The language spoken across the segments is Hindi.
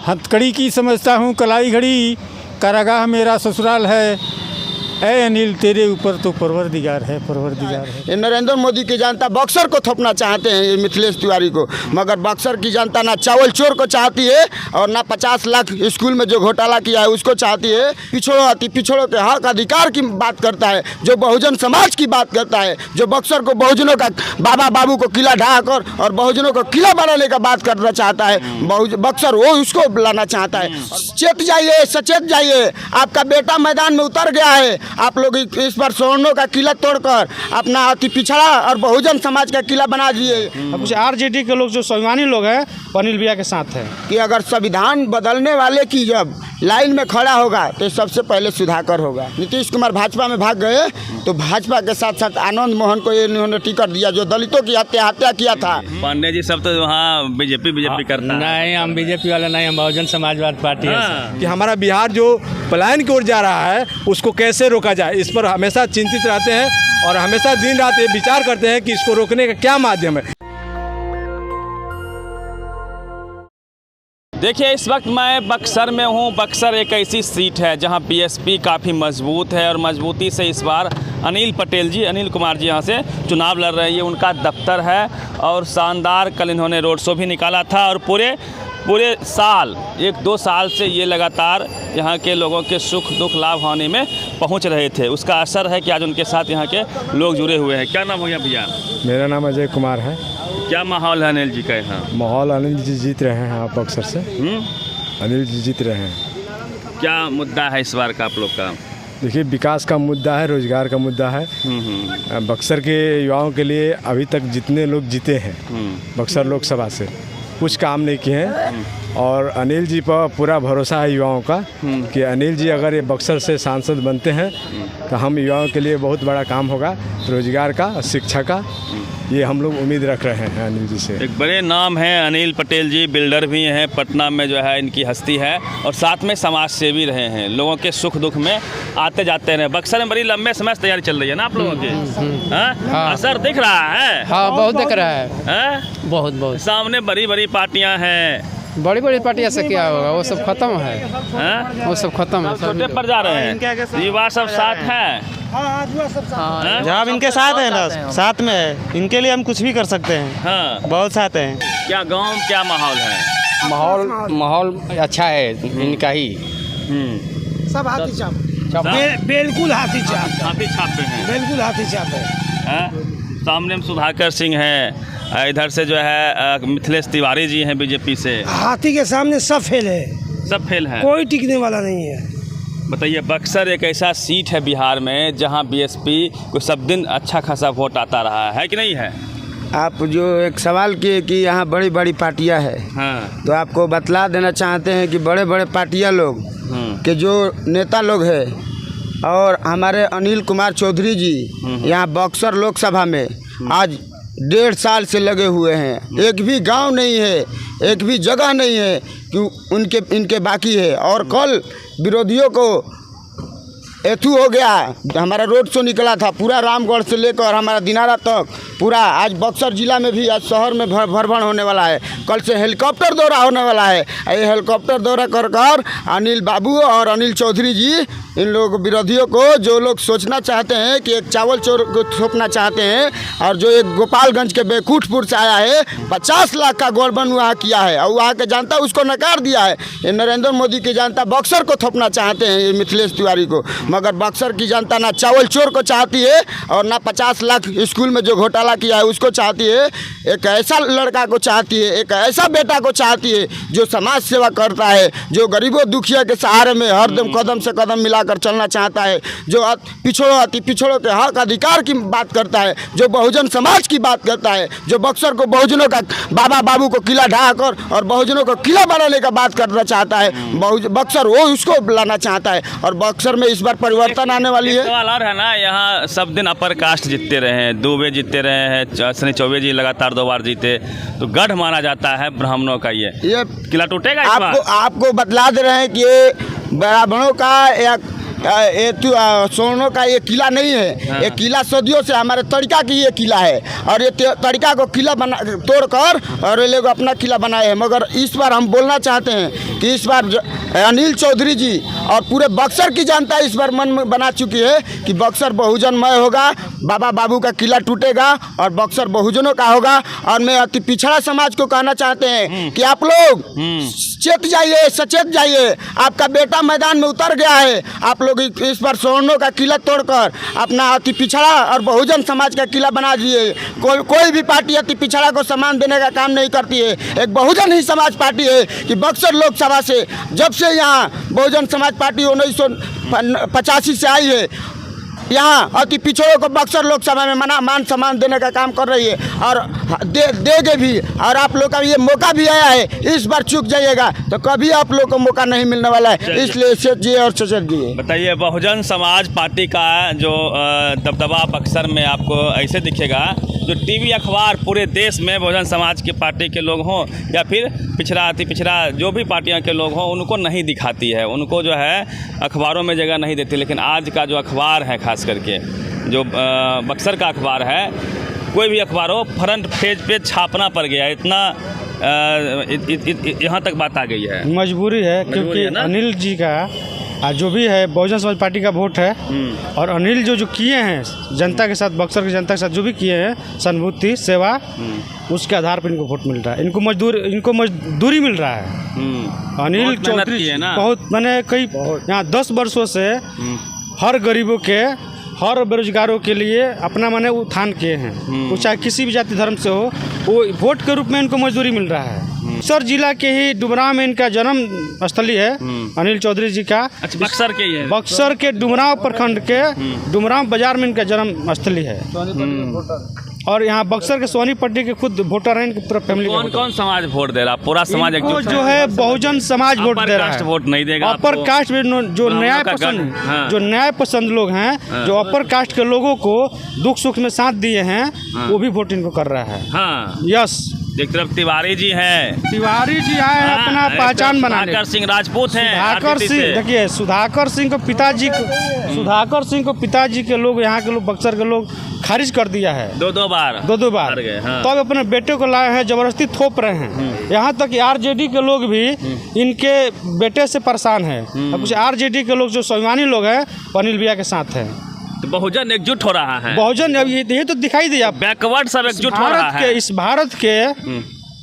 हथकड़ी की समझता हूँ कलाई घड़ी, कारागाह मेरा ससुराल है। ऐ अनिल तेरे ऊपर तो परवरदिगार है, परवरदिगार है। ये नरेंद्र मोदी की जनता बक्सर को थोपना चाहते हैं, ये मिथिलेश तिवारी को, मगर बक्सर की जनता ना चावल चोर को चाहती है और ना 50 लाख स्कूल में जो घोटाला किया है उसको चाहती है। पिछड़ों अति पिछड़ों के हक अधिकार की बात करता है, जो बहुजन समाज की बात करता है, जो बक्सर को बहुजनों का बाबा बाबू को किला ढाकर और बहुजनों को किला बनाने का बात करना चाहता है। बक्सर वो उसको लाना चाहता है। चेत जाइए, सचेत जाइए, आपका बेटा मैदान में उतर गया है। आप लोग इस बार स्वर्णों का किला तोड़कर अपना अति पिछड़ा और बहुजन समाज का किला बना दिए। कुछ आरजेडी के लोग जो स्वाभिमानी लोग हैं अनिल भैया के साथ हैं कि अगर संविधान बदलने वाले की जब लाइन में खड़ा होगा तो सबसे पहले सुधाकर होगा। नीतीश कुमार भाजपा में भाग गए तो भाजपा के साथ साथ आनंद मोहन को इन्होंने टिकट दिया जो दलितों की हत्या किया था। पांडे जी सब तो वहाँ बीजेपी करता है। नहीं, हम बीजेपी वाले नहीं, हम बहुजन समाजवादी पार्टी है। कि हमारा बिहार जो पलायन की ओर जा रहा है उसको कैसे रोका जाए, इस पर हमेशा चिंतित रहते हैं और हमेशा दिन रात ये विचार करते हैं कि इसको रोकने का क्या माध्यम है। देखिए, इस वक्त मैं बक्सर में हूँ। बक्सर एक ऐसी सीट है जहाँ बीएसपी काफ़ी मजबूत है और मजबूती से इस बार अनिल कुमार जी यहाँ से चुनाव लड़ रहे हैं। ये उनका दफ्तर है और शानदार कल इन्होंने रोड शो भी निकाला था और पूरे साल 1-2 साल से ये लगातार यहाँ के लोगों के सुख दुख लाभ होने में पहुँच रहे थे। उसका असर है कि आज उनके साथ यहाँ के लोग जुड़े हुए हैं। क्या नाम हो गया भैया? मेरा नाम अजय कुमार है। क्या माहौल है अनिल जी का यहाँ? माहौल अनिल जी जीत रहे हैं आप बक्सर से। अनिल जी जीत रहे हैं। क्या मुद्दा है इस बार का आप लोग का? देखिए, विकास का मुद्दा है, रोजगार का मुद्दा है। बक्सर के युवाओं के लिए अभी तक जितने लोग जीते हैं बक्सर लोकसभा से कुछ काम नहीं किए हैं और अनिल जी पर पूरा भरोसा है युवाओं का कि अनिल जी अगर ये बक्सर से सांसद बनते हैं तो हम युवाओं के लिए बहुत बड़ा काम होगा, रोजगार का, शिक्षा का। ये हम लोग उम्मीद रख रहे हैं अनिल जी से। एक बड़े नाम हैं अनिल पटेल जी, बिल्डर भी हैं, पटना में जो है इनकी हस्ती है और साथ में समाज सेवी रहे हैं, लोगों के सुख दुख में आते जाते रहे। बक्सर में बड़ी लंबे समय से तैयारी चल रही है ना आप लोगों की? हाँ। असर दिख रहा है? हाँ, बहुत दिख रहा है। बहुत सामने बड़ी बड़ी पार्टियां हैं। बड़ी पार्टियां से क्या होगा, वो सब खत्म है। वो सब खत्म है, छोटे पर जा रहे हैं। युवा सब साथ हैं। जब इनके साथ है ना, साथ में है, इनके लिए हम कुछ भी कर सकते हैं। हाँ, बहुत साथ हैं। क्या गांव क्या माहौल है? माहौल अच्छा है इनका ही। सब हाथी छाप, बिल्कुल हाथी छाप पे हैं, बिल्कुल हाथी छाप है। सामने में सुधाकर सिंह है, इधर से जो है मिथिलेश तिवारी जी हैं बीजेपी से। हाथी के सामने सब फेल है, सब फेल है, कोई टिकने वाला नहीं है। बताइए, बक्सर एक ऐसा सीट है बिहार में जहां बीएसपी को सब दिन अच्छा खासा वोट आता रहा है कि नहीं है? आप जो एक सवाल किए कि यहाँ बड़ी बड़ी पार्टियाँ हैं, हाँ। तो आपको बतला देना चाहते हैं कि बड़े बड़े पार्टियाँ लोग के जो नेता लोग हैं और हमारे अनिल कुमार चौधरी जी यहाँ बक्सर लोकसभा में आज 1.5 साल से लगे हुए हैं। एक भी गांव नहीं है, एक भी जगह नहीं है कि इनके बाकी है। और कल विरोधियों को एथू हो गया, हमारा रोड शो निकला था पूरा रामगढ़ से लेकर हमारा दिनारा तक पूरा। आज बक्सर जिला में भी आज शहर में भरभर होने वाला है। कल से हेलीकॉप्टर दौरा होने वाला है। ये हेलीकॉप्टर दौरा कर अनिल बाबू और अनिल चौधरी जी इन लोग विरोधियों को, जो लोग सोचना चाहते हैं कि एक चावल चोर को थोपना चाहते हैं और जो एक गोपालगंज के बेकूठपुर से आया है 50 लाख का गोलबन वहाँ किया है और वहाँ के जनता उसको नकार दिया है। ये नरेंद्र मोदी की जनता बक्सर को थोपना चाहते हैं, ये मिथिलेश तिवारी को, मगर बक्सर की जनता ना चावल चोर को चाहती है और ना 50 लाख स्कूल में जो घोटाला किया है उसको चाहती है। एक ऐसा लड़का को चाहती है, एक ऐसा बेटा को चाहती है जो समाज सेवा करता है, जो गरीबों दुखिया के सहारे में हरदम कदम से कदम मिलाकर चलना चाहता है, जो अति पिछड़ों के हक अधिकार की बात करता है, जो बहुजन समाज की बात करता है, जो बक्सर को बहुजनों का बाबा बाबू को किला ढाकर और बहुजनों को किला बनाने का बात करना चाहता है। बक्सर वो उसको लाना चाहता है और बक्सर में इस बार परिवर्तन आने वाली है। सवाल और है ना, यहाँ सब दिन अपर कास्ट जीतते रहे हैं, दुबे जीतते रहे हैं, शनि चौबे जी लगातार 2 बार जीते, तो गढ़ माना जाता है ब्राह्मणों का। ये किला टूटेगा इस बार? आपको बतला दे रहे हैं कि ये ब्राह्मणों का या सोनों का ये किला नहीं है। ये किला सदियों से हमारे तरीका की ये किला है और ये तरीका को किला बना तोड़कर और ये लोग अपना किला बनाए हैं। मगर इस बार हम बोलना चाहते हैं कि इस बार अनिल चौधरी जी और पूरे बक्सर की जनता इस बार मन में बना चुकी है कि बक्सर बहुजनमय होगा, बाबा बाबू का किला टूटेगा और बक्सर बहुजनों का होगा। और मैं अति पिछड़ा समाज को कहना चाहते हैं कि आप लोग चेत जाइए, सचेत जाइए। आपका बेटा मैदान में उतर गया है। आप लोग इस बार सोनों का किला तोड़कर अपना अति पिछड़ा और बहुजन समाज का किला बना दिए। कोई भी पार्टी अति पिछड़ा को सम्मान देने का काम नहीं करती है। एक बहुजन ही समाज पार्टी है कि बक्सर लोकसभा से जब से यहाँ बहुजन समाज पार्टी 1985 से आई है, यहाँ अति पिछड़ों को बक्सर लोकसभा में मान सम्मान देने का काम कर रही है और देगे भी। और आप लोग का ये मौका भी आया है, इस बार चूक जाइएगा तो कभी आप लोग को मौका नहीं मिलने वाला है। इसलिए सेठ जी और सचेत जी बताइए, बहुजन समाज पार्टी का जो दबदबा बक्सर में आपको ऐसे दिखेगा, जो टीवी अखबार पूरे देश में बहुजन समाज की पार्टी के लोग हों या फिर पिछड़ा अति पिछड़ा जो भी पार्टियां के लोग हों, उनको नहीं दिखाती है, उनको जो है अखबारों में जगह नहीं देती। लेकिन आज का जो अखबार है, खास करके जो बक्सर का अखबार है, कोई भी अखबार हो, फ्रंट पेज पे छापना पड़ गया है। इतना यहाँ तक बात आ गई है। मजबूरी है क्योंकि अनिल जी का जो भी है बहुजन समाज पार्टी का वोट है और अनिल जो किए हैं जनता के साथ, बक्सर की जनता के साथ जो भी किए हैं सहानुभूति सेवा, उसके आधार पर इनको वोट मिल रहा है। इनको मजदूरी मिल रहा है। अनिल चौधरी बहुत मैंने कई यहाँ 10 वर्षों से हर गरीबों के, हर बेरोजगारों के लिए अपना मैंने उत्थान किए हैं। वो चाहे किसी भी जाति धर्म से हो, वो वोट के रूप में इनको मजदूरी मिल रहा है। बक्सर जिला के ही डुमराव में इनका जन्म स्थली है अनिल चौधरी जी का। अच्छा, बक्सर के ही है? बक्सर के डुमराव प्रखंड के डुमराव बाजार में इनका जन्म स्थली है। और यहाँ बक्सर के सोनी पट्टी के खुद वोटर हैं, इनकी पूरा फैमिली। कौन समाज वोट दे रहा? पूरा समाज जो है बहुजन समाज वोट दे रहा है। वोट नहीं देगा। अपर कास्ट में जो न्याय पसंद लोग हैं, जो अपर कास्ट के लोगों को दुख सुख में साथ दिए हैं, वो भी वोट इनको कर रहा है। यस, एक तरफ तिवारी जी हैं, तिवारी जी आए हैं अपना पहचान बनाने। सुधाकर सिंह राजपूत हैं। सुधाकर सिंह, देखिए सुधाकर सिंह को पिताजी के लोग, यहाँ के लोग, बक्सर के लोग खारिज कर दिया है दो बार। तो अब अपने बेटे को लाए हैं, जबरदस्ती थोप रहे हैं। यहाँ तक कि आरजेडी के लोग भी इनके बेटे से परेशान है। अब कुछ आरजेडी के लोग जो स्वाभिमानी लोग हैं, अनिल भैया के साथ हैं। तो बहुजन एकजुट हो रहा है। बहुजन अब ये तो दिखाई दिया, बैकवर्ड सब एकजुट हो रहा है। इस भारत के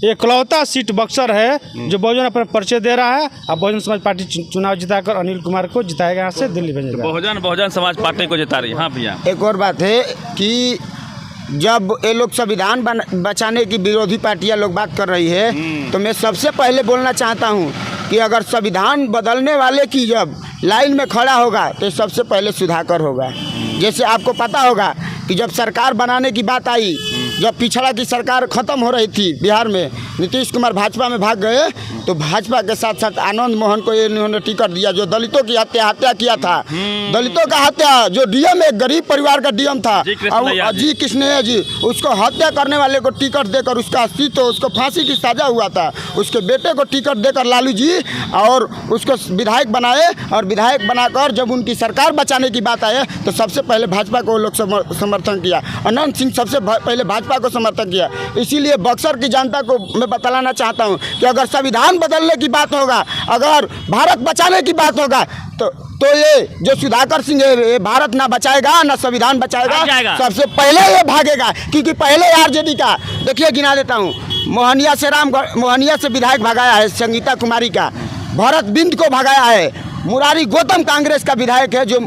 एकलौता सीट बक्सर है जो बहुजन अपना परिचय दे रहा है। अब बहुजन समाज पार्टी चुनाव जिताकर अनिल कुमार को जिताएगा, यहाँ से दिल्ली भेजेगा। बहुजन समाज पार्टी को जिता रही है। हाँ भैया, एक और बात है कि जब ये लोग संविधान बचाने की विरोधी पार्टियां लोग बात कर रही है, तो मैं सबसे पहले बोलना चाहता हूं कि अगर संविधान बदलने वाले की जब लाइन में खड़ा होगा तो सबसे पहले सुधाकर होगा। जैसे आपको पता होगा कि जब सरकार बनाने की बात आई, जब पिछड़ा की सरकार ख़त्म हो रही थी बिहार में, नीतीश कुमार भाजपा में भाग गए, तो भाजपा के साथ साथ आनंद मोहन को इन्होंने टिकट दिया, जो दलितों की हत्या किया था। दलितों का हत्या, जो डीएम एक गरीब परिवार का डीएम था जी कृष्णैया जी, उसको हत्या करने वाले को टिकट देकर उसका अस्तित्व, उसको फांसी की सजा हुआ था, उसके बेटे को टिकट देकर लालू जी और उसको विधायक बनाए। और विधायक बनाकर जब उनकी सरकार बचाने की बात आए तो सबसे पहले भाजपा को लोग समर्थन किया। अनंत सिंह सबसे पहले भाजपा को समर्थन किया। इसीलिए बक्सर की जनता को मैं बतलाना चाहता हूं कि अगर संविधान बदलने की बात होगा, अगर भारत बचाने की बात होगा, तो ये जो सुधाकर सिंह है, ये भारत ना बचाएगा ना संविधान बचाएगा, सबसे पहले ये भागेगा। क्योंकि पहले आरजेडी का, देखिए गिना देता हूँ, मोहनिया से विधायक भगाया है संगीता कुमारी का, भरत बिंद को भगाया है, मुरारी गौतम कांग्रेस का विधायक है जो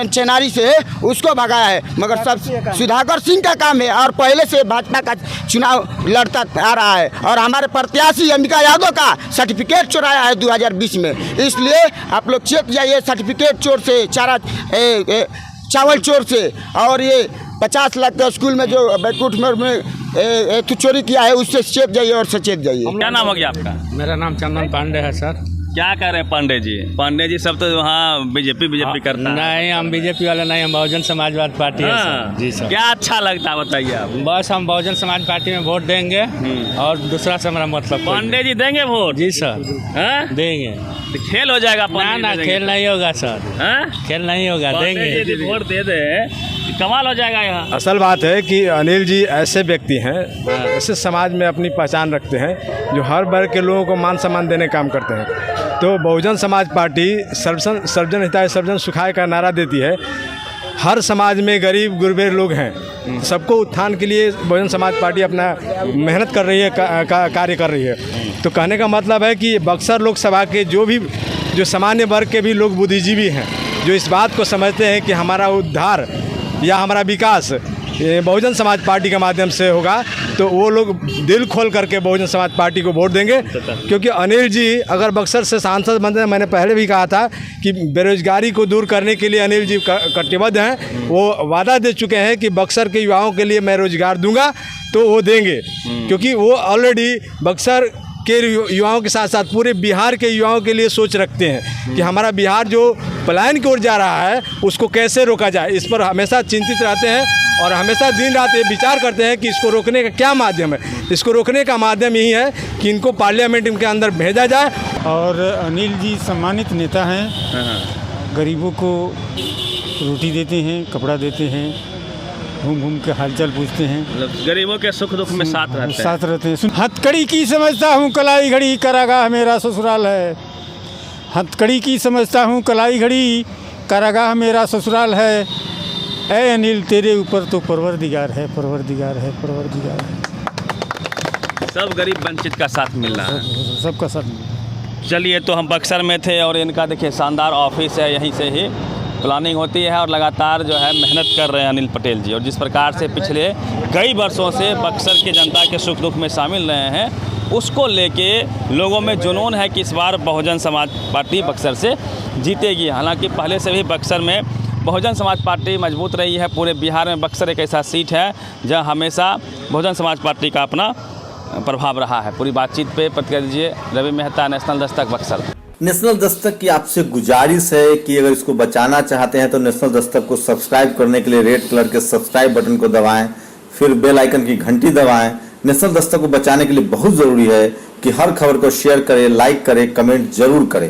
चेनारी से है, उसको भगाया है। मगर सब सुधाकर सिंह का काम है और पहले से भाजपा का चुनाव लड़ता आ रहा है। और हमारे प्रत्याशी अंबिका यादव का सर्टिफिकेट चुराया है 2020 में। इसलिए आप लोग चेत जाइए, सर्टिफिकेट चोर से, चावल चोर से, और ये 50 लाख का स्कूल में जो बैकुंठ में चोरी किया है, उससे चेत जाइए और सचेत जाइए। क्या नाम हो गया आपका? मेरा नाम चंदन पांडे है सर। क्या कर रहे हैं पांडे जी सब तो वहाँ बीजेपी करता है। नहीं, हम बीजेपी वाले नहीं, हम बहुजन समाजवादी पार्टी है सर। जी सर। क्या अच्छा लगता है बताइए आप। बस हम बहुजन समाज पार्टी में वोट देंगे और दूसरा से हमारा मतलब पांडे जी देंगे वोट। जी सर, हैं? देंगे। तो खेल हो जाएगा। ना खेल नहीं होगा सर, खेल नहीं होगा, देंगे। जी वोट दे दे, कमाल हो जाएगा यहाँ। असल बात है कि अनिल जी ऐसे व्यक्ति हैं, ऐसे समाज में अपनी पहचान रखते हैं जो हर वर्ग के लोगों को मान सम्मान देने का काम करते हैं। तो बहुजन समाज पार्टी सर्वजन हिताय सर्वजन सुखाय का नारा देती है। हर समाज में गरीब गुरबे लोग हैं, सबको उत्थान के लिए बहुजन समाज पार्टी अपना मेहनत कर रही है, कार्य कर रही है। तो कहने का मतलब है कि बक्सर लोकसभा के जो सामान्य वर्ग के भी लोग बुद्धिजीवी हैं, जो इस बात को समझते हैं कि हमारा उद्धार या हमारा विकास बहुजन समाज पार्टी के माध्यम से होगा, तो वो लोग दिल खोल करके बहुजन समाज पार्टी को वोट देंगे। क्योंकि अनिल जी अगर बक्सर से सांसद बनते हैं, मैंने पहले भी कहा था कि बेरोजगारी को दूर करने के लिए अनिल जी कटिबद्ध हैं। वो वादा दे चुके हैं कि बक्सर के युवाओं के लिए मैं रोजगार दूंगा, तो वो देंगे। क्योंकि वो ऑलरेडी बक्सर के युवाओं के साथ साथ पूरे बिहार के युवाओं के लिए सोच रखते हैं कि हमारा बिहार जो पलायन की ओर जा रहा है उसको कैसे रोका जाए। इस पर हमेशा चिंतित रहते हैं और हमेशा दिन रात ये विचार करते हैं कि इसको रोकने का क्या माध्यम है। इसको रोकने का माध्यम यही है कि इनको पार्लियामेंट के अंदर भेजा जाए। और अनिल जी सम्मानित नेता हैं, गरीबों को रोटी देते हैं, कपड़ा देते हैं, घूम घूम के हालचाल पूछते हैं, गरीबों के सुख दुख में साथ रहते हैं। हथकड़ी की समझता हूँ कलाई घड़ी, कारागाह मेरा ससुराल है। हथकड़ी की समझता हूँ कलाई घड़ी, कारागाह मेरा ससुराल है। ऐ अनिल तेरे ऊपर तो परवरदिगार है, परवरदिगार है, परवरदिगार है। सब गरीब वंचित का साथ मिल रहा है, सबका साथ। चलिए, तो हम बक्सर में थे और इनका देखिए शानदार ऑफिस है, यहीं से ही प्लानिंग होती है और लगातार जो है मेहनत कर रहे हैं अनिल पटेल जी। और जिस प्रकार से पिछले कई वर्षों से बक्सर के जनता के सुख दुख में शामिल रहे हैं, उसको लेके लोगों में जुनून है कि इस बार बहुजन समाज पार्टी बक्सर से जीतेगी। हालांकि पहले से भी बक्सर में बहुजन समाज पार्टी मजबूत रही है। पूरे बिहार में बक्सर एक ऐसा सीट है जहाँ हमेशा बहुजन समाज पार्टी का अपना प्रभाव रहा है। पूरी बातचीत पे प्रतिक्रिया दीजिए रवि मेहता, नेशनल दस्तक, बक्सर। नेशनल दस्तक की आपसे गुजारिश है कि अगर इसको बचाना चाहते हैं तो नेशनल दस्तक को सब्सक्राइब करने के लिए रेड कलर के सब्सक्राइब बटन को दबाएं, फिर बेल आइकन की घंटी दबाएं। नेशनल दस्तक को बचाने के लिए बहुत जरूरी है कि हर खबर को शेयर करें, लाइक करें, कमेंट जरूर करें।